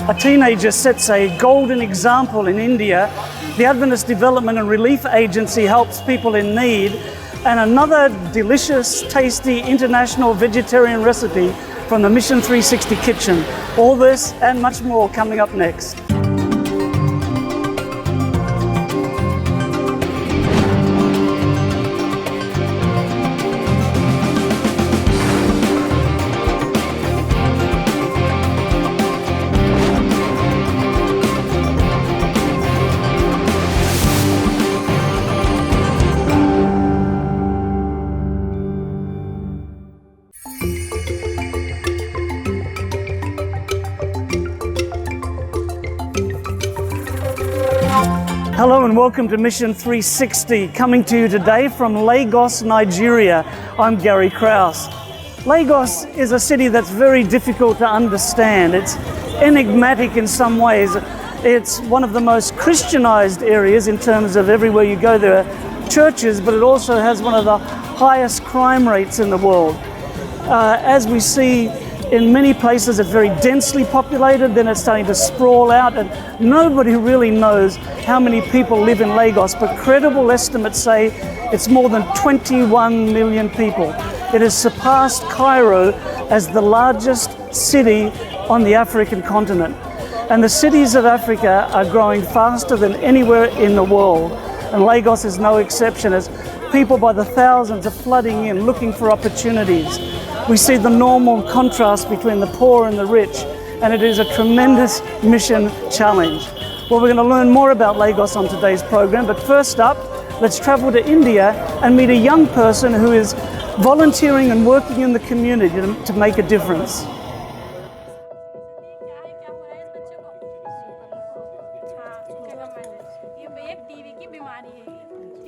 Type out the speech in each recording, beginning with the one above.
A teenager sets a golden example in India. The Adventist Development and Relief Agency helps people in need. And another delicious, tasty, international vegetarian recipe from the Mission 360 kitchen. All this and much more coming up next. Hello and welcome to Mission 360, coming to you today from Lagos, Nigeria. I'm Gary Krause. Lagos is a city that's very difficult to understand. It's enigmatic in some ways. It's one of the most Christianized areas in terms of everywhere you go there are churches, but it also has one of the highest crime rates in the world. As we see in many places, it's very densely populated, then it's starting to sprawl out, and nobody really knows how many people live in Lagos, but credible estimates say it's more than 21 million people. It has surpassed Cairo as the largest city on the African continent. And the cities of Africa are growing faster than anywhere in the world, and Lagos is no exception, as people by the thousands are flooding in looking for opportunities. We see the normal contrast between the poor and the rich, and it is a tremendous mission challenge. Well, we're going to learn more about Lagos on today's program, but first up, let's travel to India and meet a young person who is volunteering and working in the community to make a difference.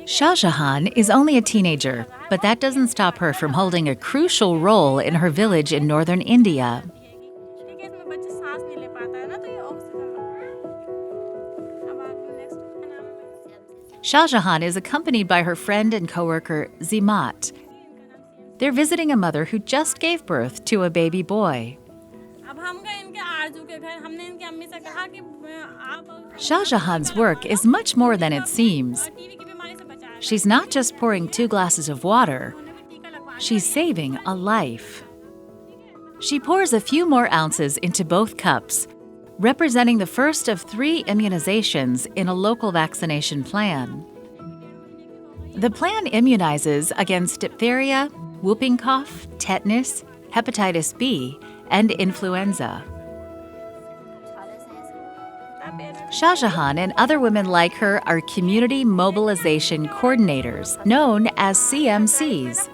Shah Jahan is only a teenager, but that doesn't stop her from holding a crucial role in her village in northern India. Shah Jahan is accompanied by her friend and coworker Zimat. They're visiting a mother who just gave birth to a baby boy. Shah Jahan's work is much more than it seems. She's not just pouring 2 glasses of water, she's saving a life. She pours a few more ounces into both cups, representing the first of 3 immunizations in a local vaccination plan. The plan immunizes against diphtheria, whooping cough, tetanus, hepatitis B, and influenza. Shah Jahan and other women like her are Community Mobilization Coordinators, known as CMCs.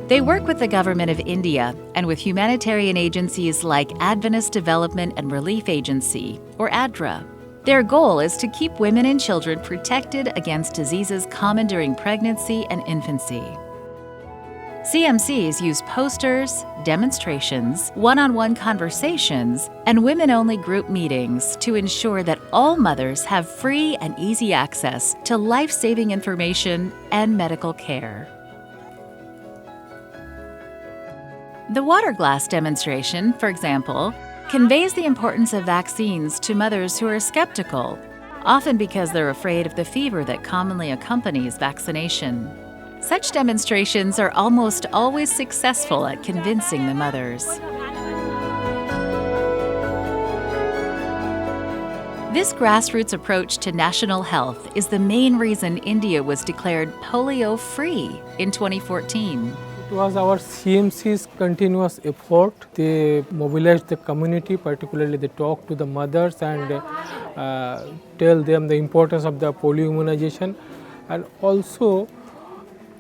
They work with the government of India and with humanitarian agencies like Adventist Development and Relief Agency, or ADRA. Their goal is to keep women and children protected against diseases common during pregnancy and infancy. CMCs use posters, demonstrations, one-on-one conversations, and women-only group meetings to ensure that all mothers have free and easy access to life-saving information and medical care. The water glass demonstration, for example, conveys the importance of vaccines to mothers who are skeptical, often because they're afraid of the fever that commonly accompanies vaccination. Such demonstrations are almost always successful at convincing the mothers. This grassroots approach to national health is the main reason India was declared polio-free in 2014. It was our CMC's continuous effort. They mobilized the community, particularly they talk to the mothers and tell them the importance of the polio immunization. And also,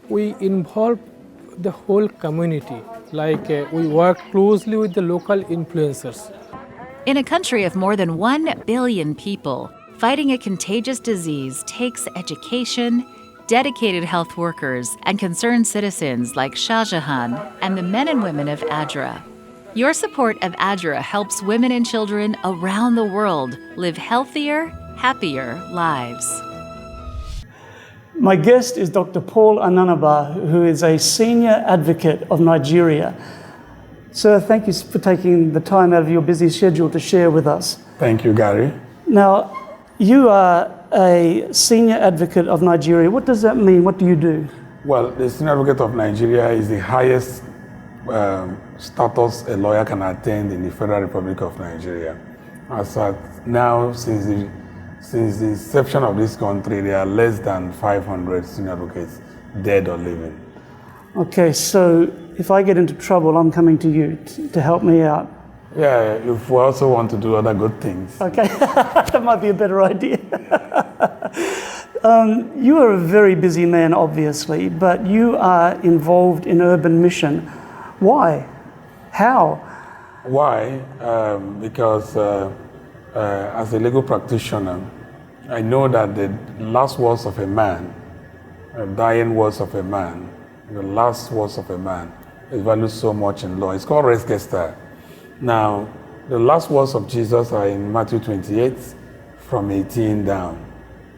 we involve the whole community, like we work closely with the local influencers. In a country of more than 1 billion people, fighting a contagious disease takes education, dedicated health workers, and concerned citizens like Shah Jahan and the men and women of ADRA. Your support of ADRA helps women and children around the world live healthier, happier lives. My guest is Dr. Paul Ananaba, who is a senior advocate of Nigeria. Sir, thank you for taking the time out of your busy schedule to share with us. Thank you, Gary. Now, you are a senior advocate of Nigeria. What does that mean? What do you do? Well, the Senior Advocate of Nigeria is the highest status a lawyer can attain in the Federal Republic of Nigeria. As at now, since the inception of this country, there are less than 500 senior advocates, dead or living. Okay, so if I get into trouble, I'm coming to you to help me out. Yeah, if we also want to do other good things. Okay, that might be a better idea. You are a very busy man, obviously, but you are involved in urban mission. Why? How? Why? Because as a legal practitioner, I know that the last words of a man, dying words of a man, the last words of a man is valued so much in law. It's called res gesta. Now, the last words of Jesus are in Matthew 28, from 18 down.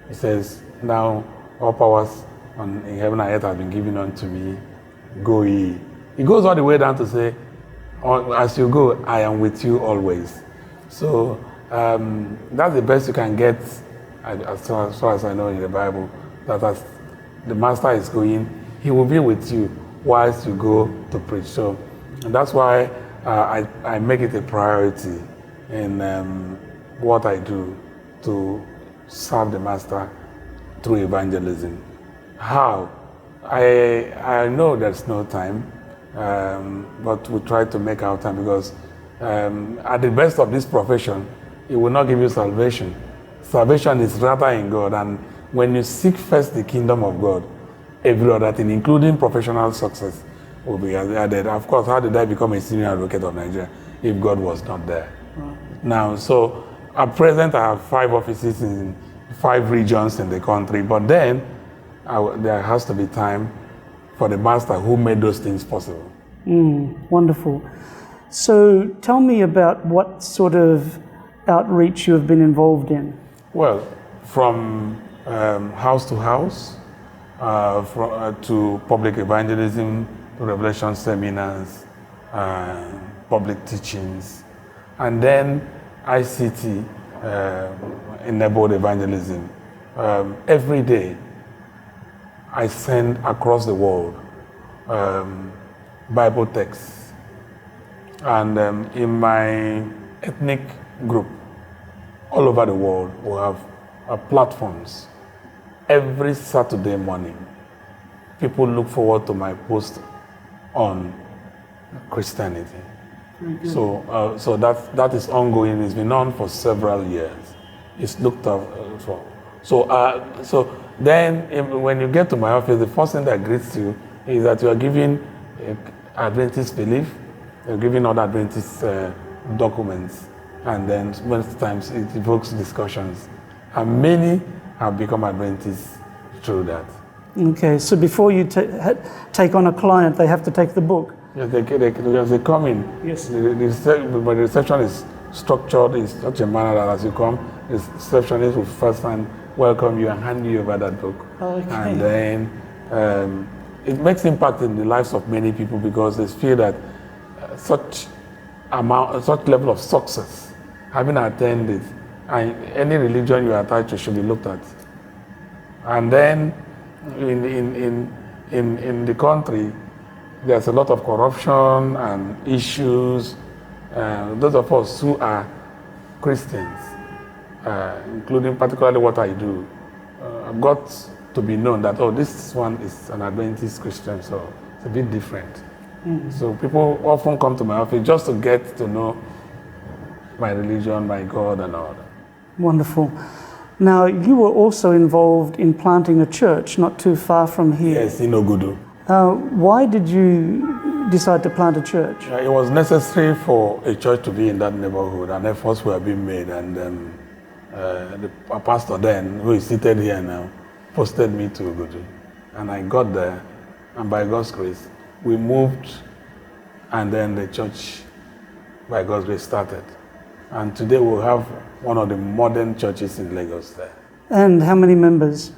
It says, now all powers in heaven and earth have been given unto me, go ye. It goes all the way down to say, as you go, I am with you always. So that's the best you can get, as far as I know in the Bible, that as the master is going, he will be with you whilst you go to preach. So and that's why I make it a priority in what I do to serve the master through evangelism. How? I know there's no time, but we try to make our time because at the best of this profession, it will not give you salvation. Salvation is rather in God, and when you seek first the kingdom of God, every other thing, including professional success, will be added. Of course, how did I become a senior advocate of Nigeria if God was not there? Right. Now, so at present, I have 5 offices in 5 regions in the country, but then there has to be time for the master who made those things possible. Wonderful. So tell me about what sort of outreach you have been involved in. Well, from house to house, to public evangelism, to revelation seminars, public teachings, and then ICT enabled evangelism. Every day, I send across the world Bible texts. And in my ethnic group, all over the world, we have platforms. Every Saturday morning, people look forward to my post on Christianity. So that is ongoing. It's been on for several years. It's looked up for. So then, when you get to my office, the first thing that greets you is that you are giving Adventist belief, you're giving other Adventist documents, and then most times it evokes discussions. And many have become Adventists through that. Okay, so before you take on a client, they have to take the book? Yes, they come in. Yes. But the reception is structured in such a manner that as you come, the receptionist will first welcome you and hand you over that book. Okay. And then it makes impact in the lives of many people because they feel that such level of success, having attended, and any religion you are attached to should be looked at. And then in the country, there's a lot of corruption and issues. Those of us who are Christians, including particularly what I do, I've got to be known that, this one is an Adventist Christian, so it's a bit different. Mm-hmm. So people often come to my office just to get to know my religion, my God, and all that. Wonderful. Now, you were also involved in planting a church not too far from here. Yes, in Ogudu. Why did you decide to plant a church? It was necessary for a church to be in that neighborhood, and efforts were being made. And the pastor then, who is seated here now, posted me to Ogudu. And I got there, and by God's grace, we moved, and then the church, by God's grace, started. And today we'll have one of the modern churches in Lagos there. And how many members?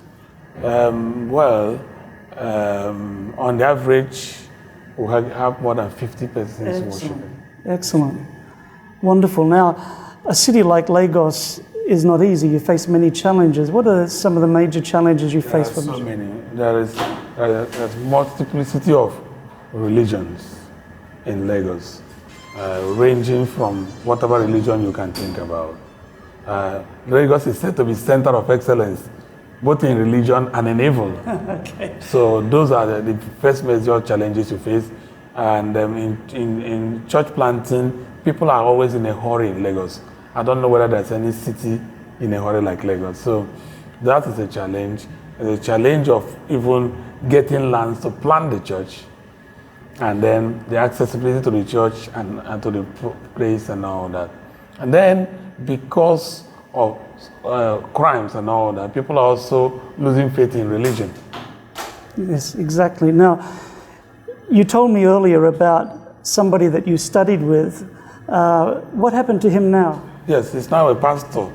On the average, we have more than 50 persons worshiping. Excellent. Wonderful. Now, a city like Lagos is not easy. You face many challenges. What are some of the major challenges you face? There are so many. There's multiplicity of religions in Lagos, ranging from whatever religion you can think about. Lagos is said to be center of excellence, both in religion and in evil. Okay. So those are the first major challenges you face. And in church planting, people are always in a hurry in Lagos. I don't know whether there's any city in a hurry like Lagos. So that is a challenge. The challenge of even getting lands to plant the church, and then the accessibility to the church and to the place and all that. And then because of crimes and all that, people are also losing faith in religion. Yes, exactly. Now, you told me earlier about somebody that you studied with. What happened to him now? Yes, he's now a pastor.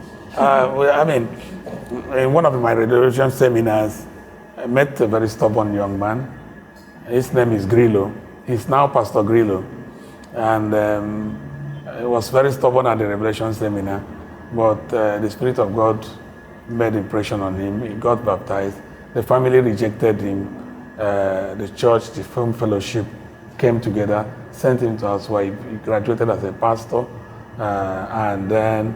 In one of my religion seminars, I met a very stubborn young man. His name is Grillo. He's now Pastor Grillo. And he was very stubborn at the Revelation seminar, but the Spirit of God made impression on him. He got baptized. The family rejected him. The church, the film fellowship came together, sent him to us where he graduated as a pastor. And then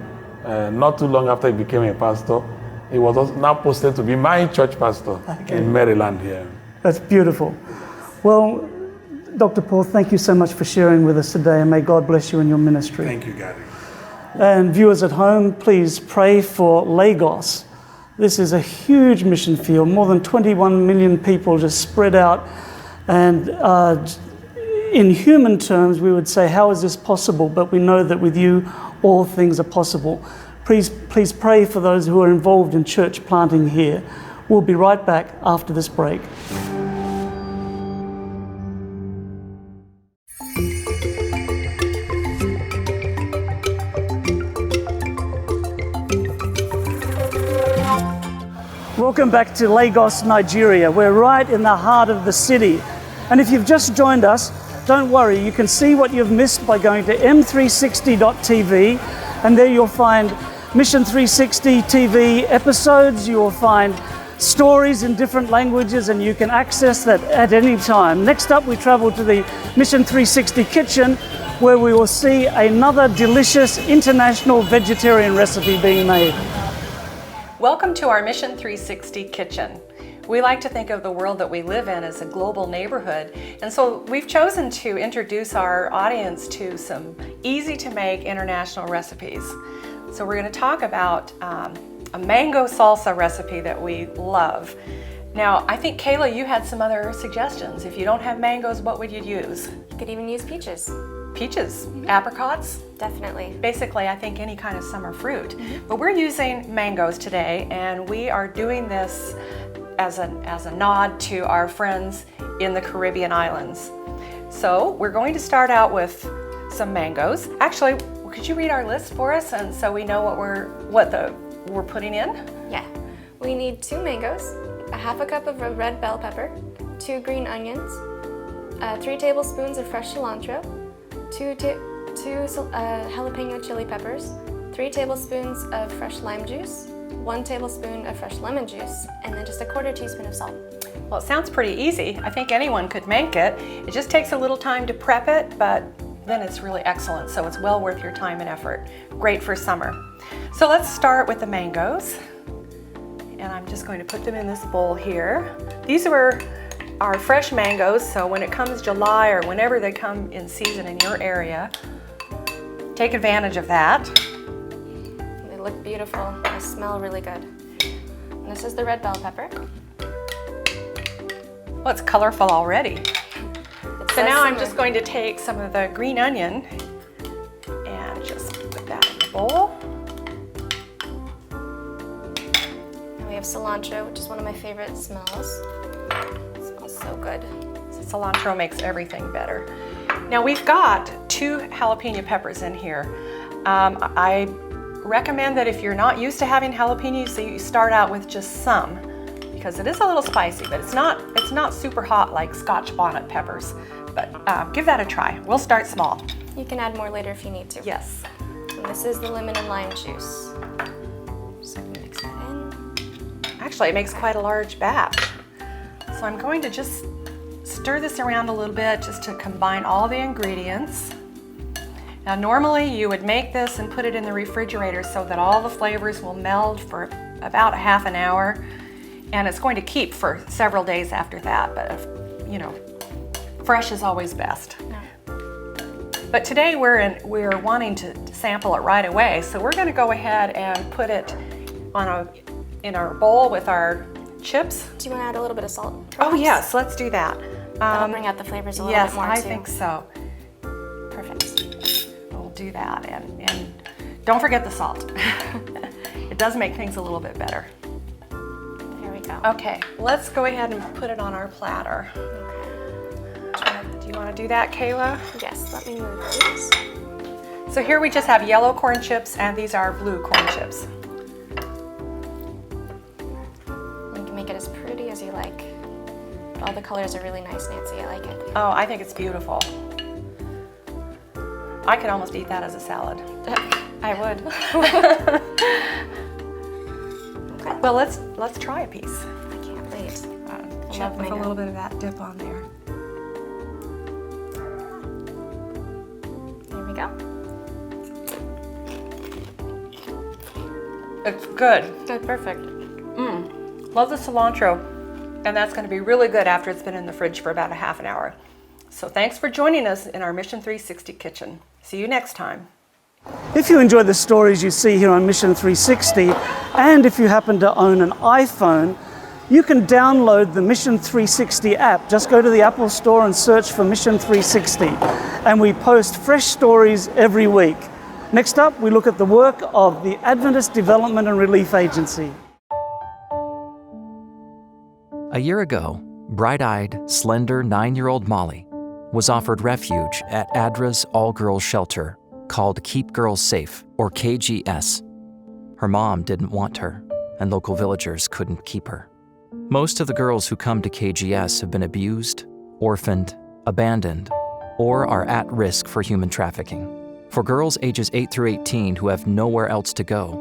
not too long after he became a pastor, he was also now posted to be my church pastor in Maryland here. That's beautiful. Well, Dr. Paul, thank you so much for sharing with us today, and may God bless you in your ministry. Thank you, Gary. And viewers at home, please pray for Lagos. This is a huge mission field, more than 21 million people just spread out. And in human terms, we would say, how is this possible? But we know that with you, all things are possible. Please pray for those who are involved in church planting here. We'll be right back after this break. Welcome back to Lagos, Nigeria. We're right in the heart of the city. And if you've just joined us, don't worry, you can see what you've missed by going to m360.tv, and there you'll find Mission 360 TV episodes, you will find stories in different languages, and you can access that at any time. Next up, we travel to the Mission 360 kitchen, where we will see another delicious international vegetarian recipe being made. Welcome to our Mission 360 kitchen. We like to think of the world that we live in as a global neighborhood, and so we've chosen to introduce our audience to some easy to make international recipes. So we're going to talk about a mango salsa recipe that we love. Now, I think Kayla, you had some other suggestions. If you don't have mangoes, what would you use? You could even use peaches. Peaches, apricots? Definitely. Basically, I think any kind of summer fruit. But we're using mangoes today, and we are doing this as a nod to our friends in the Caribbean islands. So we're going to start out with some mangoes. Actually, could you read our list for us, and so we know what we're putting in? Yeah. We need 2 mangoes, a half a cup of red bell pepper, 2 green onions, 3 tablespoons of fresh cilantro, 2 jalapeno chili peppers, 3 tablespoons of fresh lime juice, 1 tablespoon of fresh lemon juice, and then just a 1/4 teaspoon of salt. Well, it sounds pretty easy. I think anyone could make it. It just takes a little time to prep it, but then it's really excellent, so it's well worth your time and effort. Great for summer. So let's start with the mangoes. And I'm just going to put them in this bowl here. These were our fresh mangoes, so when it comes July or whenever they come in season in your area, take advantage of that. They look beautiful. They smell really good. And this is the red bell pepper. Well, it's colorful already. It's So now I'm summer. just going to take some of the green onion and just put that in the bowl. And we have cilantro, which is one of my favorite smells. It smells so good. Cilantro makes everything better. Now we've got 2 jalapeno peppers in here. I recommend that if you're not used to having jalapenos, so you start out with just some, because it is a little spicy, but it's not super hot like Scotch bonnet peppers. But give that a try. We'll start small. You can add more later if you need to. Yes. And this is the lemon and lime juice. So mix that in. Actually, it makes quite a large batch. So I'm going to just stir this around a little bit just to combine all the ingredients. Now normally you would make this and put it in the refrigerator so that all the flavors will meld for about a half an hour, and it's going to keep for several days after that, but you know, fresh is always best. Yeah. But today we're wanting to sample it right away, so we're going to go ahead and put it in our bowl with our chips. Do you want to add a little bit of salt? Oh perhaps? yes, let's do that. That'll bring out the flavors a little yes, bit more I too. think so. Perfect. We'll do that, and don't forget the salt. It does make things a little bit better. There we go. Okay, let's go ahead and put it on our platter. Do you want to do that, Kayla? Yes, let me move these. So here we just have yellow corn chips, and these are blue corn chips. You can make it as pretty as you like. All the colors are really nice, Nancy. I like it. Oh, I think it's beautiful. I could almost eat that as a salad. I would. Okay. Well, let's try a piece. I can't wait. Chip love with a mango. little bit of that dip on there. There we go. It's good. Good, perfect. Love the cilantro, and that's going to be really good after it's been in the fridge for about a half an hour. So thanks for joining us in our Mission 360 kitchen. See you next time. If you enjoy the stories you see here on Mission 360, and if you happen to own an iPhone, you can download the Mission 360 app. Just go to the Apple Store and search for Mission 360. And we post fresh stories every week. Next up, we look at the work of the Adventist Development and Relief Agency. A year ago, bright-eyed, slender 9-year-old Molly was offered refuge at ADRA's all-girls shelter called Keep Girls Safe, or KGS. Her mom didn't want her, and local villagers couldn't keep her. Most of the girls who come to KGS have been abused, orphaned, abandoned, or are at risk for human trafficking. For girls ages 8 through 18 who have nowhere else to go,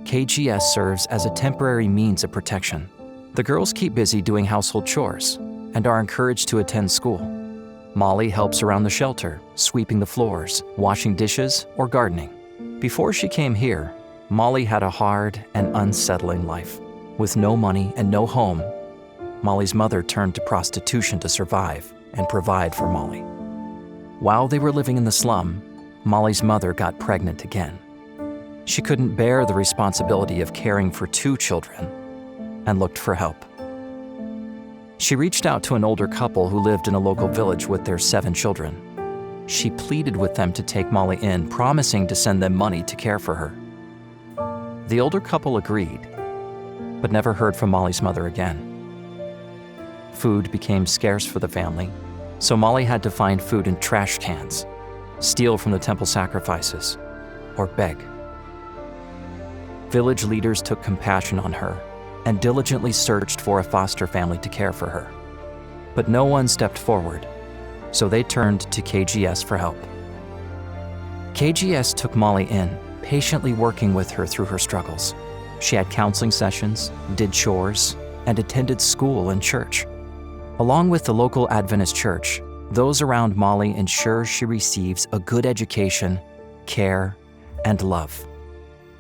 KGS serves as a temporary means of protection. The girls keep busy doing household chores and are encouraged to attend school. Molly helps around the shelter, sweeping the floors, washing dishes, or gardening. Before she came here, Molly had a hard and unsettling life. With no money and no home, Molly's mother turned to prostitution to survive and provide for Molly. While they were living in the slum, Molly's mother got pregnant again. She couldn't bear the responsibility of caring for 2 children and looked for help. She reached out to an older couple who lived in a local village with their 7 children. She pleaded with them to take Molly in, promising to send them money to care for her. The older couple agreed, but never heard from Molly's mother again. Food became scarce for the family, so Molly had to find food in trash cans, steal from the temple sacrifices, or beg. Village leaders took compassion on her and diligently searched for a foster family to care for her. But no one stepped forward, so they turned to KGS for help. KGS took Molly in, patiently working with her through her struggles. She had counseling sessions, did chores, and attended school and church. Along with the local Adventist church, those around Molly ensure she receives a good education, care, and love.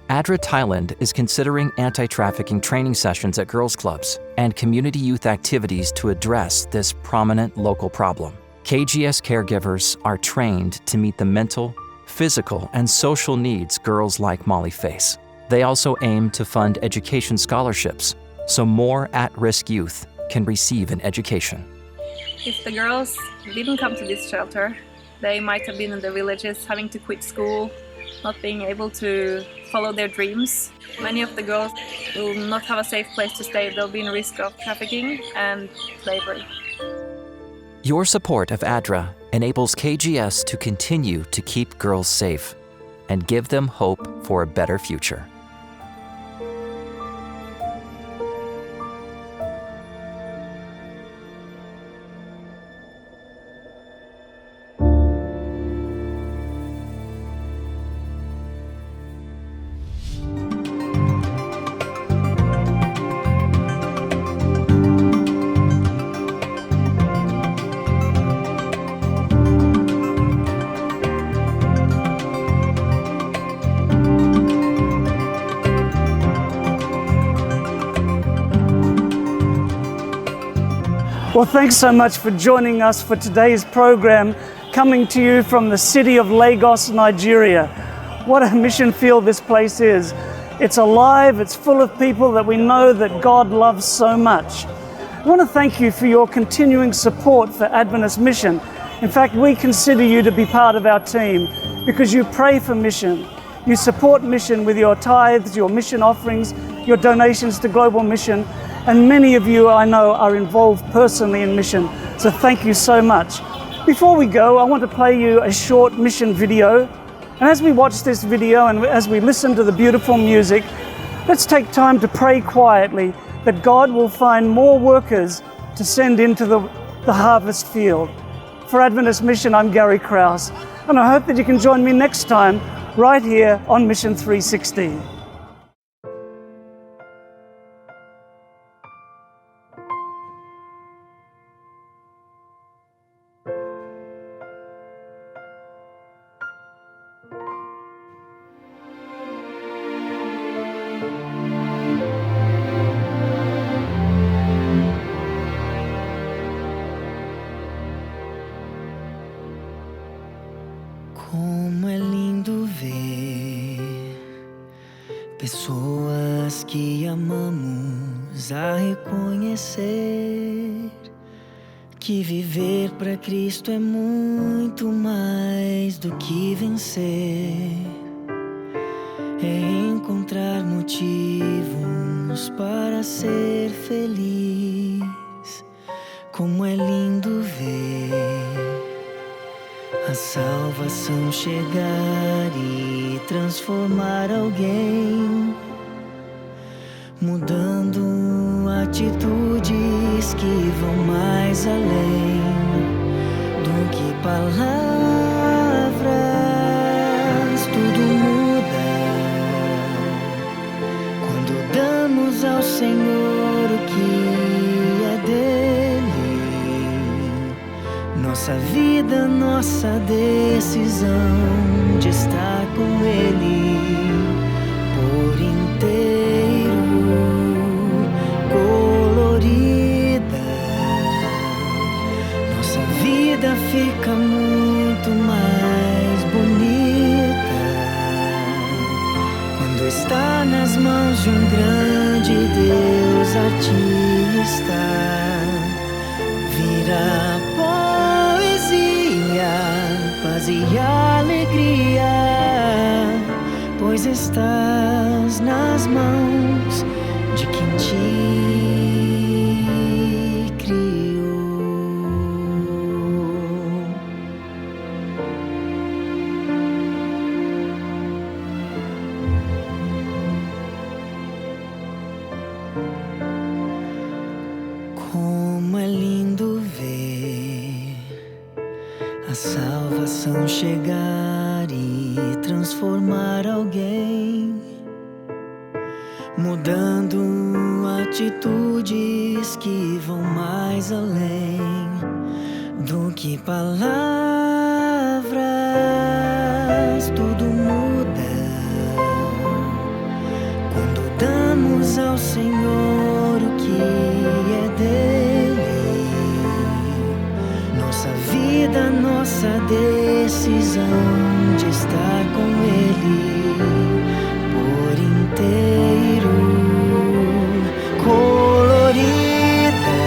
ADRA Thailand is considering anti-trafficking training sessions at girls' clubs and community youth activities to address this prominent local problem. KGS caregivers are trained to meet the mental, physical, and social needs girls like Molly face. They also aim to fund education scholarships so more at-risk youth can receive an education. If the girls didn't come to this shelter, they might have been in the villages having to quit school, not being able to follow their dreams. Many of the girls will not have a safe place to stay. They'll be in risk of trafficking and slavery. Your support of ADRA enables KGS to continue to keep girls safe and give them hope for a better future. Well, thanks so much for joining us for today's program, coming to you from the city of Lagos, Nigeria. What a mission field this place is. It's alive, it's full of people that we know that God loves so much. I want to thank you for your continuing support for Adventist Mission. In fact, we consider you to be part of our team because you pray for mission. You support mission with your tithes, your mission offerings, your donations to Global Mission, and many of you I know are involved personally in mission. So thank you so much. Before we go, I want to play you a short mission video. And as we watch this video and as we listen to the beautiful music, let's take time to pray quietly that God will find more workers to send into the harvest field. For Adventist Mission, I'm Gary Krause, and I hope that you can join me next time right here on Mission 360. Como é lindo ver pessoas que amamos a reconhecer que viver para Cristo é muito mais do que vencer. É encontrar motivos para ser feliz. Como é lindo ver a salvação chegar e transformar alguém, mudando atitudes que vão mais além do que palavras. Tudo muda quando damos ao Senhor o que é dele. Nossa vida, nossa decisão de estar com Ele por inteiro, colorida. Nossa vida fica muito mais bonita quando está nas mãos de um grande Deus artista. Vira paz e alegria, pois estás nas mãos de quem te criou. Como é lindo ver a salvação chegar e transformar alguém, mudando atitudes que vão mais além do que palavras. Tudo muda quando damos ao Senhor o que é dele. Nossa vida, nossa decisão de estar com Ele por inteiro, colorida.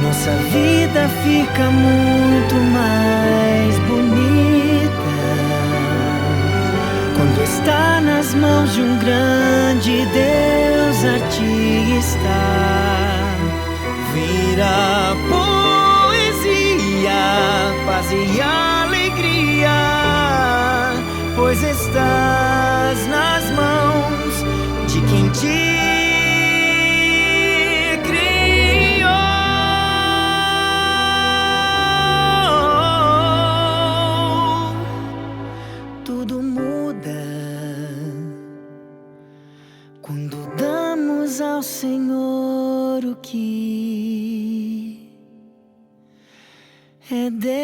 Nossa vida fica muito mais bonita quando está nas mãos de um grande Deus artista. Vira paz e alegria, pois estás nas mãos de quem te criou. Tudo muda quando damos ao Senhor o que é dele.